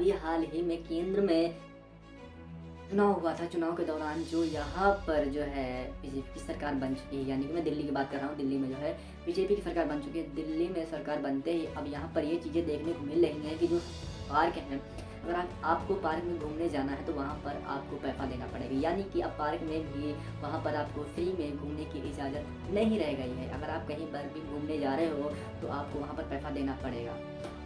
अभी हाल ही में केंद्र में चुनाव हुआ था। चुनाव के दौरान जो यहाँ पर जो है बीजेपी की सरकार बन चुकी है, यानी कि मैं दिल्ली की बात कर रहा हूँ। दिल्ली में जो है बीजेपी की सरकार बन चुकी है। दिल्ली में सरकार बनते ही अब यहाँ पर ये चीज़ें देखने को मिल रही हैं कि जो पार्क हैं, अगर आपको पार्क में घूमने जाना है तो वहाँ पर आपको पैसा देना पड़ेगा। यानी कि अब पार्क में भी वहाँ पर आपको फ्री में घूमने की इजाज़त नहीं रह गई है। अगर आप कहीं पर भी घूमने जा रहे हो तो आपको वहाँ पर पैसा देना पड़ेगा।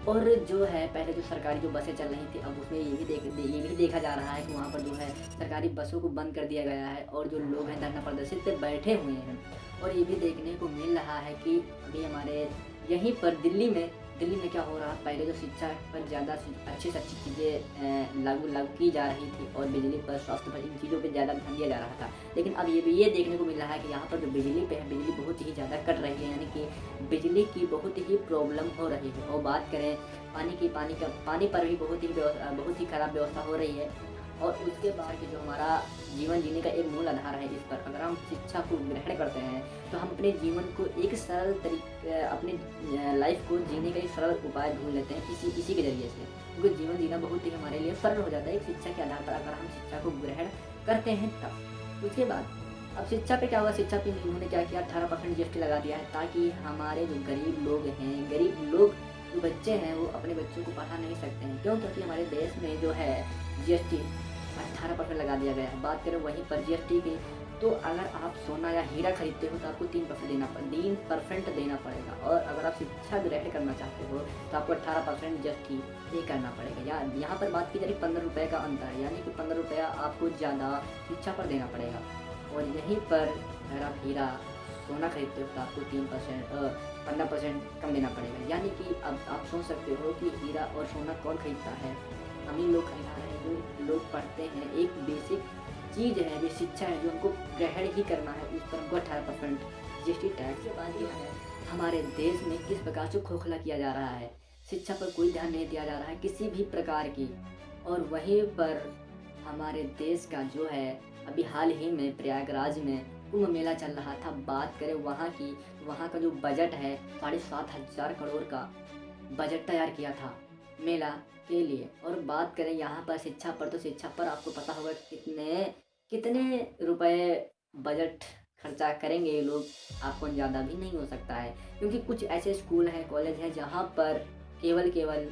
और जो है पहले जो सरकारी जो बसें चल रही थी, अब उसमें ये भी देखा जा रहा है कि वहाँ पर जो है सरकारी बसों को बंद कर दिया गया है और जो लोग हैं धरना प्रदर्शन पे बैठे हुए हैं। और ये भी देखने को मिल रहा है कि अभी हमारे यहीं पर दिल्ली में क्या हो रहा है, पहले जो शिक्षा पर ज़्यादा अच्छी से अच्छी चीज़ें लागू की जा रही थी और बिजली पर, स्वास्थ्य पर, इन चीज़ों पर ज़्यादा ध्यान दिया जा रहा था। लेकिन अब ये देखने को मिल रहा है कि यहाँ पर जो बिजली पे है, बिजली बहुत ही ज़्यादा कट रही है, यानी कि बिजली की बहुत ही प्रॉब्लम हो रही है। और बात करें पानी पर भी बहुत ही ख़राब व्यवस्था हो रही है। और उसके बाद कि जो हमारा जीवन जीने का एक मूल आधार है, इस पर अगर हम शिक्षा को ग्रहण करते हैं तो हम अपने जीवन को एक सरल अपने लाइफ को जीने का एक सरल उपाय ढूंढ लेते हैं इसी के ज़रिए से, क्योंकि जीवन जीना बहुत ही हमारे लिए सरल हो जाता है एक शिक्षा के आधार पर, अगर हम शिक्षा को ग्रहण करते हैं तब। उसके बाद अब शिक्षा पे क्या हुआ, शिक्षा पे उन्होंने क्या किया, 18% जीएसटी लगा दिया है, ताकि हमारे जो गरीब लोग जो बच्चे हैं वो अपने बच्चों को पढ़ा नहीं सकते हैं। क्यों? क्योंकि हमारे देश में जो है जीएसटी 18% लगा दिया गया है। बात करें वहीं पर जीएसटी की, तो अगर आप सोना या हीरा खरीदते हो तो आपको 3% देना पड़ेगा। और अगर आप शिक्षा ग्रहण करना चाहते हो तो आपको 18% जीएसटी पे करना पड़ेगा। या यहाँ पर बात की जा रही 15 रुपये का अंतर है, यानी कि 15 रुपया आपको ज़्यादा शिक्षा पर देना पड़ेगा। और यहीं पर अगर आप हीरा सोना खरीदते हो तो आपको 15% कम देना पड़ेगा। यानी कि अब आप सोच सकते हो कि हीरा और सोना कौन खरीदता है, अमीर लोग खरीदते हैं, जो लोग पढ़ते हैं। एक बेसिक चीज़ है, जो शिक्षा है, जो हमको ग्रहण ही करना है, उस पर हमको 18% जीएसटी टैक्स। के बाद ये है हमारे देश में किस प्रकार से खोखला किया जा रहा है, शिक्षा पर कोई ध्यान नहीं दिया जा रहा है किसी भी प्रकार की। और वहीं पर हमारे देश का जो है अभी हाल ही में प्रयागराज में कुंभ मेला चल रहा था। बात करें वहाँ की, वहाँ का जो बजट है 7,500 करोड़ का बजट तैयार किया था मेला के लिए। और बात करें यहाँ पर शिक्षा पर, तो शिक्षा पर आपको पता होगा कितने रुपए बजट खर्चा करेंगे ये लोग, आपको ज़्यादा भी नहीं हो सकता है। क्योंकि कुछ ऐसे स्कूल हैं, कॉलेज हैं जहाँ पर केवल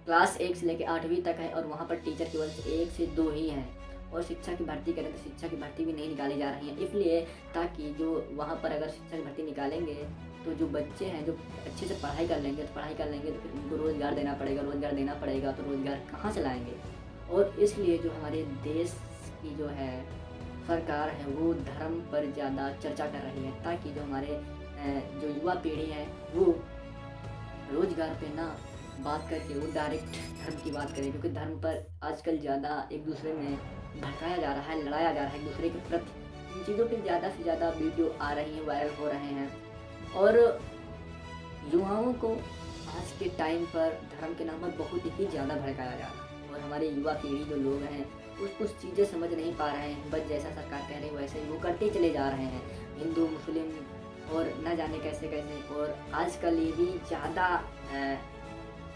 क्लास 1 से लेकर 8वीं तक है और वहाँ पर टीचर केवल 1 से 2 ही हैं। और शिक्षा की भर्ती करें तो शिक्षा की भर्ती भी नहीं निकाली जा रही है, इसलिए ताकि जो वहाँ पर अगर शिक्षा की भर्ती निकालेंगे तो जो बच्चे हैं जो अच्छे से पढ़ाई कर लेंगे तो फिर उनको रोज़गार देना पड़ेगा, तो रोज़गार कहाँ से लाएंगे। और इसलिए जो हमारे देश की जो है सरकार है वो धर्म पर ज़्यादा चर्चा कर रही है, ताकि जो हमारे जो युवा पीढ़ी है वो रोज़गार पे ना बात करके वो डायरेक्ट धर्म की बात करें। क्योंकि धर्म पर आजकल ज़्यादा एक दूसरे में भड़काया जा रहा है, लड़ाया जा रहा है एक दूसरे के प्रति। इन चीज़ों पे ज़्यादा से ज़्यादा वीडियो आ रही हैं, वायरल हो रहे हैं। और युवाओं को आज के टाइम पर धर्म के नाम पर बहुत ही ज़्यादा भड़काया जा रहा है। और हमारे युवा पीढ़ी जो लोग हैं कुछ चीज़ें समझ नहीं पा रहे हैं, बस जैसा सरकार कह रही है वैसे ही वो करते चले जा रहे हैं, हिंदू मुस्लिम और न जाने कैसे कैसे। और आजकल ये भी ज़्यादा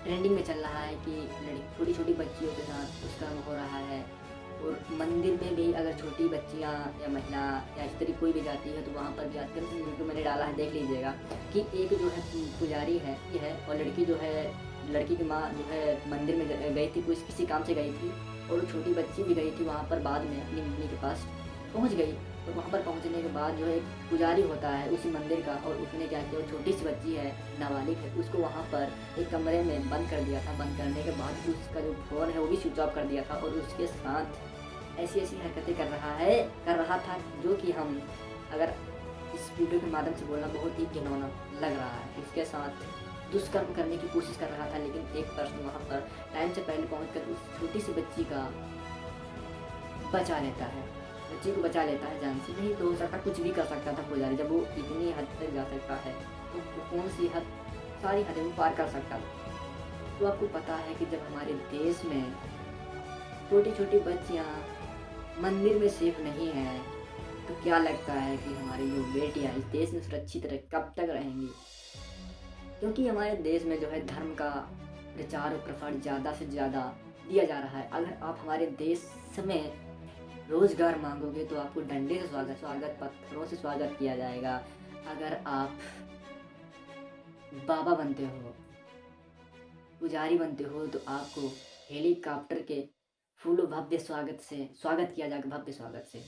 ट्रेंडिंग में चल रहा है कि छोटी छोटी बच्चियों के साथ दुष्कर्म हो रहा है। और मंदिर में भी अगर छोटी बच्चियां या महिला या स्त्री कोई भी जाती है तो वहाँ पर भी आजकल वीडियो मैंने डाला है, देख लीजिएगा कि एक जो है पुजारी है और लड़की की माँ जो है मंदिर में गई थी, किसी काम से गई थी और वो छोटी बच्ची भी गई थी वहाँ पर, बाद में अपनी मम्मी के पास पहुँच गई। तो वहाँ पर पहुँचने के बाद जो है एक पुजारी होता है उसी मंदिर का, और उसने क्या किया, छोटी सी बच्ची है, नाबालिग है, उसको वहाँ पर एक कमरे में बंद कर दिया था। बंद करने के बाद उसका जो फ़ोन है वो भी स्विच ऑफ कर दिया था और उसके साथ ऐसी हरकतें कर रहा था जो कि हम अगर इस वीडियो के माध्यम से बोलना बहुत ही घिनौना लग रहा है। इसके साथ दुष्कर्म करने की कोशिश कर रहा था, लेकिन एक पर्सन वहाँ पर टाइम से पहले पहुँचकर उस छोटी सी बच्ची को बचा लेता है जान से। नहीं तो हो सकता कुछ भी कर सकता था पुजारी, जब वो इतनी हद तक जा सकता है तो कौन सी हद, सारी हदें वो पार कर सकता था। तो आपको पता है कि जब हमारे देश में छोटी छोटी बच्चियाँ मंदिर में सेफ नहीं हैं तो क्या लगता है कि हमारी जो बेटियाँ इस देश में सुरक्षित कब तक रहेंगी। क्योंकि हमारे देश में जो है धर्म का प्रचार और प्रसार ज़्यादा से ज़्यादा दिया जा रहा है। अगर आप हमारे देश में रोज़गार मांगोगे तो आपको डंडे से स्वागत पत्थरों से स्वागत किया जाएगा। अगर आप बाबा बनते हो, पुजारी बनते हो, तो आपको हेलीकॉप्टर के फूलों भव्य स्वागत किया जाएगा, भव्य स्वागत से।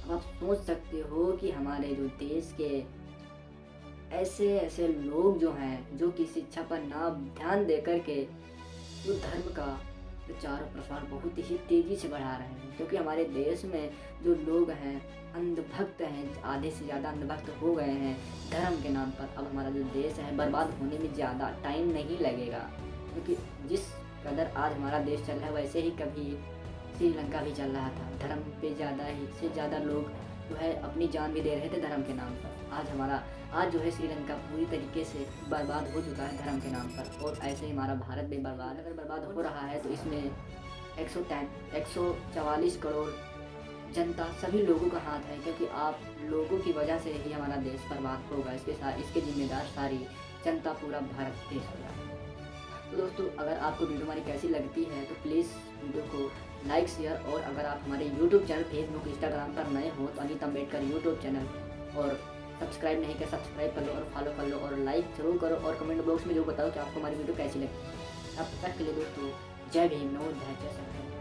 अब आप सोच सकते हो कि हमारे जो देश के ऐसे ऐसे लोग जो हैं, जो कि शिक्षा पर ना ध्यान दे कर के जो धर्म का प्रचार और प्रसार बहुत ही तेज़ी से बढ़ा रहे हैं, क्योंकि हमारे देश में जो लोग हैं अंधभक्त हैं, आधे से ज़्यादा अंधभक्त हो गए हैं धर्म के नाम पर। अब हमारा जो देश है बर्बाद होने में ज़्यादा टाइम नहीं लगेगा, क्योंकि जिस कदर आज हमारा देश चल रहा है वैसे ही कभी श्रीलंका भी चल रहा था। धर्म पे ज़्यादा ही से ज़्यादा लोग जो है अपनी जान भी दे रहे थे धर्म के नाम पर। आज जो है श्रीलंका पूरी तरीके से बर्बाद हो चुका है धर्म के नाम पर, और ऐसे ही हमारा भारत भी बर्बाद हो रहा है। तो इसमें 144 करोड़ जनता सभी लोगों का हाथ है, क्योंकि आप लोगों की वजह से ही हमारा देश बर्बाद होगा। इसके जिम्मेदार सारी जनता, पूरा भारत देश होगा। तो दोस्तों, अगर आपको वीडियो हमारी कैसी लगती है तो प्लीज़ वीडियो को लाइक, शेयर, और अगर आप हमारे यूट्यूब चैनल, फेसबुक, इंस्टाग्राम पर नए हो तो अमित अम्बेडकर यूट्यूब चैनल और सब्सक्राइब नहीं किया सब्सक्राइब कर लो और फॉलो कर लो, और लाइक जरूर करो, और कमेंट बॉक्स में जो बताओ कि आपको हमारी वीडियो कैसी लगी। अब तक के लिए दोस्तों, जय भीम, नमो बुद्धाय, जय श्री राम।